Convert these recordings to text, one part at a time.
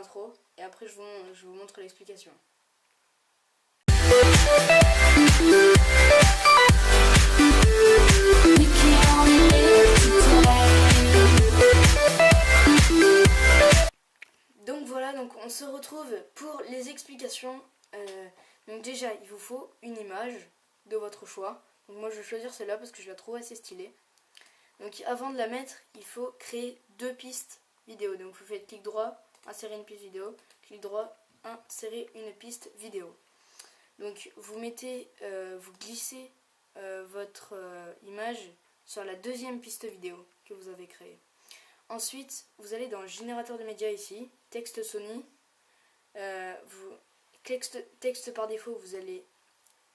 l'intro et après je vous montre l'explication. Donc voilà, donc on se retrouve pour les explications. Donc déjà, il vous faut une image de votre choix. Donc moi je vais choisir celle-là parce que je la trouve assez stylée. Donc avant de la mettre, il faut créer deux pistes vidéo. Donc vous faites clic droit, insérer une piste vidéo, clic droit, insérer une piste vidéo. Donc vous mettez, vous glissez votre image sur la deuxième piste vidéo que vous avez créée. Ensuite, vous allez dans le générateur de médias ici, texte Sony. Texte par défaut, vous allez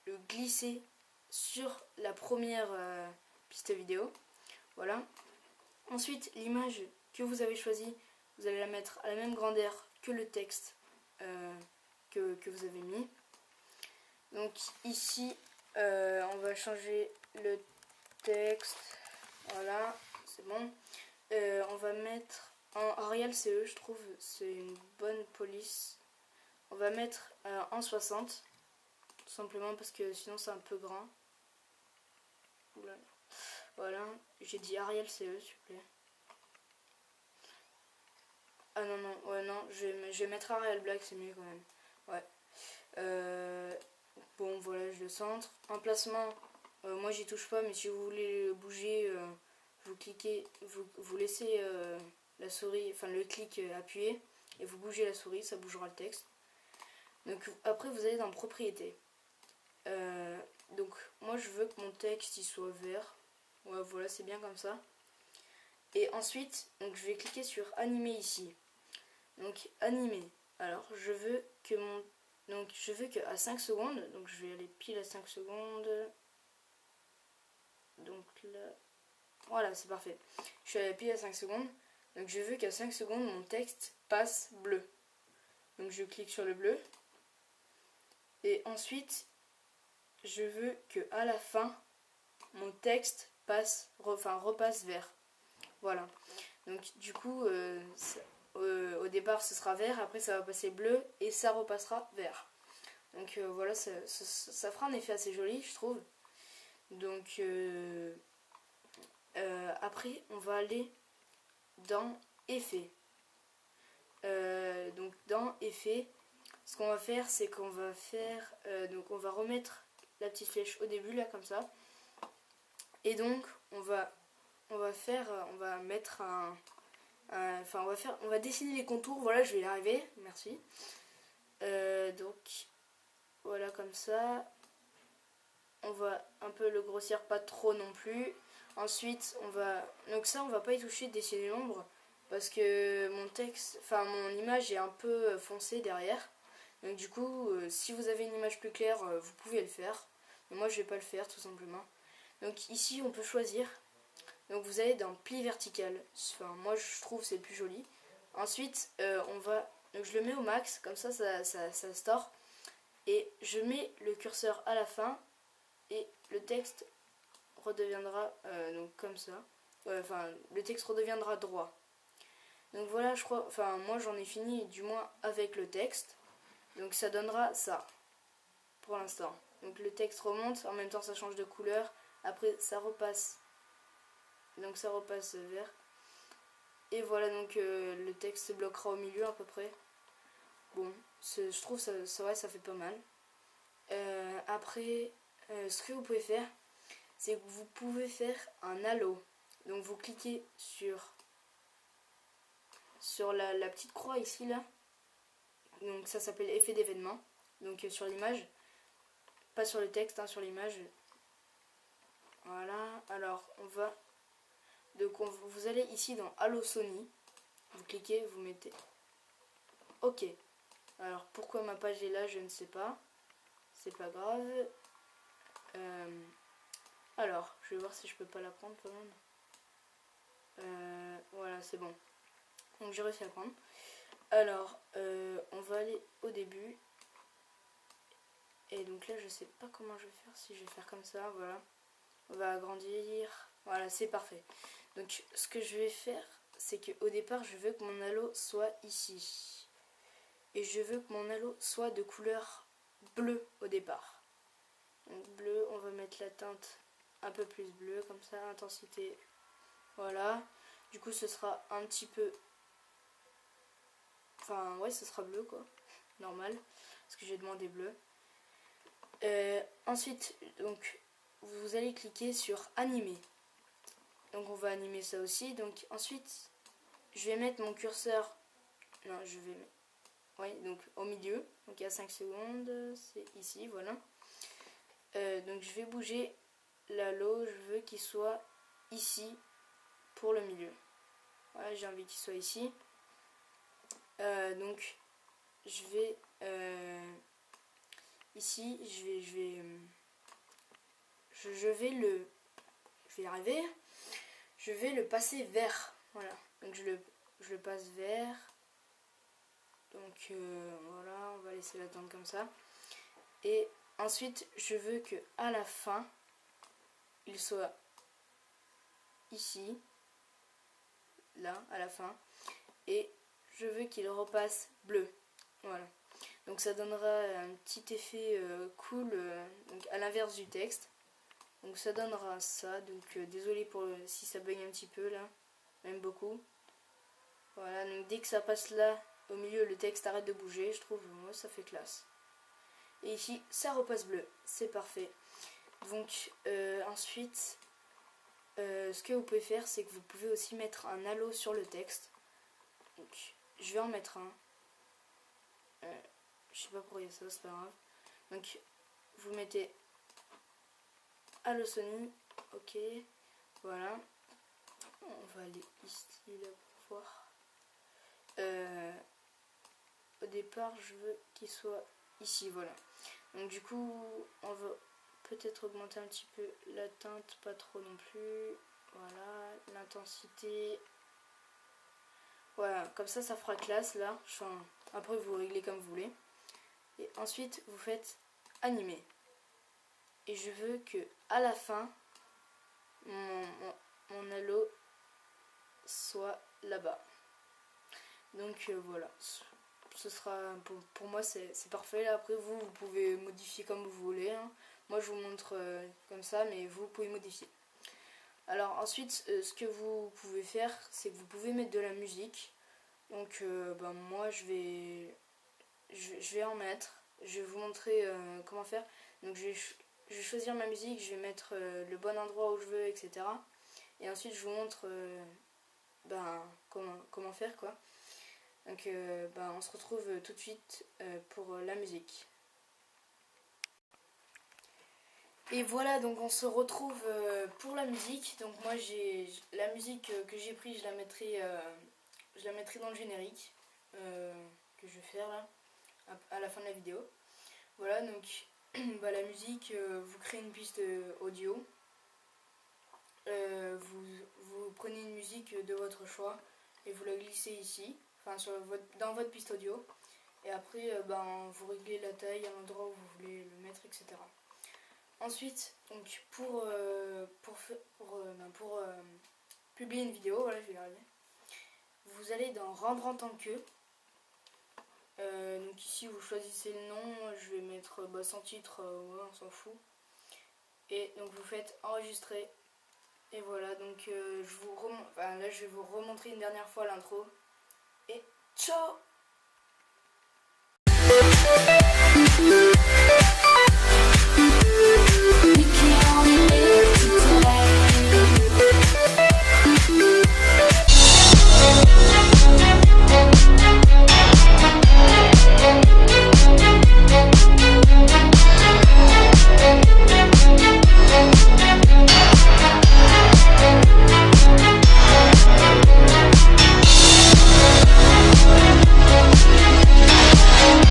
le glisser sur la première piste vidéo. Voilà. Ensuite, l'image que vous avez choisie, vous allez la mettre à la même grandeur que le texte que vous avez mis. Donc ici, on va changer le texte. Voilà, c'est bon. On va mettre en Arial CE, je trouve c'est une bonne police. On va mettre en 60, tout simplement parce que sinon c'est un peu grand. Oula. Voilà, j'ai dit Arial CE, s'il vous plaît. Ah non, non, ouais, non, je vais mettre Arial Black, c'est mieux quand même. Ouais. Bon, voilà, je le centre. Emplacement, moi j'y touche pas, mais si vous voulez le bouger, vous cliquez, vous laissez la souris, enfin le clic appuyé, et vous bougez la souris, ça bougera le texte. Donc après, vous allez dans propriétés. Donc moi je veux que mon texte il soit vert. Ouais, voilà, c'est bien comme ça. Et ensuite, donc je vais cliquer sur animer ici. Donc animer. Alors je veux que qu'à 5 secondes, donc je vais aller pile à 5 secondes. Donc là, voilà, c'est parfait. Je suis allé pile à 5 secondes. Donc je veux qu'à 5 secondes mon texte passe bleu. Donc je clique sur le bleu. Et ensuite, je veux que à la fin, mon texte repasse vert. Voilà. Donc du coup, au départ ce sera vert, après ça va passer bleu et ça repassera vert. Donc voilà, ça fera un effet assez joli, je trouve. Donc après, on va aller dans effets. Donc dans effets, ce qu'on va faire, c'est qu'on va faire, donc on va remettre la petite flèche au début là comme ça. Et donc on va mettre on va dessiner les contours. Voilà, je vais y arriver, merci. Donc voilà, comme ça. On va un peu le grossir, pas trop non plus. Ensuite on va pas y toucher, dessiner l'ombre, parce que mon image est un peu foncée derrière. Donc du coup, si vous avez une image plus claire, vous pouvez le faire. Mais moi je vais pas le faire, tout simplement. Donc ici on peut choisir. Donc vous allez dans pli vertical. Enfin, moi je trouve c'est le plus joli. Ensuite donc je le mets au max, comme ça store. Et je mets le curseur à la fin. Et le texte redeviendra donc comme ça. Le texte redeviendra droit. Donc voilà, je crois. Enfin, moi j'en ai fini du moins avec le texte. Donc ça donnera ça pour l'instant. Donc le texte remonte, en même temps ça change de couleur. Après ça repasse. Donc ça repasse vert. Et voilà, donc le texte se bloquera au milieu à peu près. Bon, je trouve ça, c'est vrai, ça fait pas mal. Après, ce que vous pouvez faire, c'est que vous pouvez faire un halo. Donc vous cliquez sur la petite croix ici là. Donc ça s'appelle effet d'événement. Donc sur l'image, pas sur le texte, hein, sur l'image. Voilà. Alors vous allez ici dans Halo Sony. Vous cliquez, vous mettez OK. Alors pourquoi ma page est là, je ne sais pas. C'est pas grave. Alors, je vais voir si je peux pas la prendre quand même. Voilà, c'est bon. Donc j'ai réussi à prendre. Alors, on va aller au début. Et donc là, je sais pas comment je vais faire. Si je vais faire comme ça, voilà. On va agrandir. Voilà, c'est parfait. Donc ce que je vais faire, c'est qu'au départ, je veux que mon halo soit ici. et je veux que mon halo soit de couleur bleue au départ. Donc bleu, on va mettre la teinte un peu plus bleue, comme ça, intensité, voilà. Du coup ce sera un petit peu, enfin ouais, ce sera bleu quoi, normal, parce que j'ai demandé bleu. Ensuite, donc vous allez cliquer sur animer. Donc on va animer ça aussi. Donc ensuite, je vais mettre mon curseur. Non, je vais mettre. Oui, donc au milieu. Donc il y a 5 secondes. C'est ici, voilà. Donc je vais bouger l'halo. Je veux qu'il soit ici pour le milieu. Voilà, j'ai envie qu'il soit ici. Donc je vais ici, je vais y arriver. Je vais le passer vert. Voilà. Donc je le passe vert. Donc voilà, on va laisser l'attendre comme ça. Et ensuite, je veux que à la fin, il soit ici, là, à la fin. Et je veux qu'il repasse bleu. Voilà. Donc ça donnera un petit effet cool, donc à l'inverse du texte. Donc ça donnera ça. Donc désolé pour si ça bug un petit peu là, même beaucoup. Voilà, donc dès que ça passe là, au milieu, le texte arrête de bouger, je trouve, moi, ça fait classe. Et ici, ça repasse bleu, c'est parfait. Donc ensuite, ce que vous pouvez faire, c'est que vous pouvez aussi mettre un halo sur le texte. Donc je vais en mettre un. Je sais pas pourquoi il y a ça, c'est pas grave. Donc vous mettez Halo Sony, ok, voilà. On va aller ici là pour voir. Au départ, je veux qu'il soit ici, voilà. Donc du coup, on va peut-être augmenter un petit peu la teinte, pas trop non plus. Voilà, l'intensité. Voilà, comme ça fera classe là. Enfin, après, vous réglez comme vous voulez. Et ensuite, vous faites animer. Et je veux que à la fin, mon halo soit là-bas. Donc voilà, ce sera pour moi c'est parfait. Là, après vous pouvez modifier comme vous voulez, hein. Moi je vous montre comme ça, mais vous pouvez modifier. Alors ensuite, ce que vous pouvez faire, c'est que vous pouvez mettre de la musique. Donc moi je vais en mettre. Je vais vous montrer comment faire. Donc je vais choisir ma musique, je vais mettre le bon endroit où je veux, etc. Et ensuite je vous montre comment faire quoi. Donc on se retrouve tout de suite pour la musique. Et voilà, donc on se retrouve pour la musique. Donc moi la musique que j'ai prise, je la mettrai dans le générique que je vais faire là à la fin de la vidéo. Voilà, donc la musique, vous créez une piste audio. Vous prenez une musique de votre choix et vous la glissez ici, enfin dans votre piste audio. Et après, vous réglez la taille à l'endroit où vous voulez le mettre, etc. Ensuite, donc pour publier une vidéo, voilà, je vais y arriver. Vous allez dans Rendre en tant que. Donc ici, vous choisissez le nom. Je vais mettre sans titre, ouais, on s'en fout. Et donc vous faites enregistrer. Et voilà, donc là je vais vous remontrer une dernière fois l'intro. Et ciao!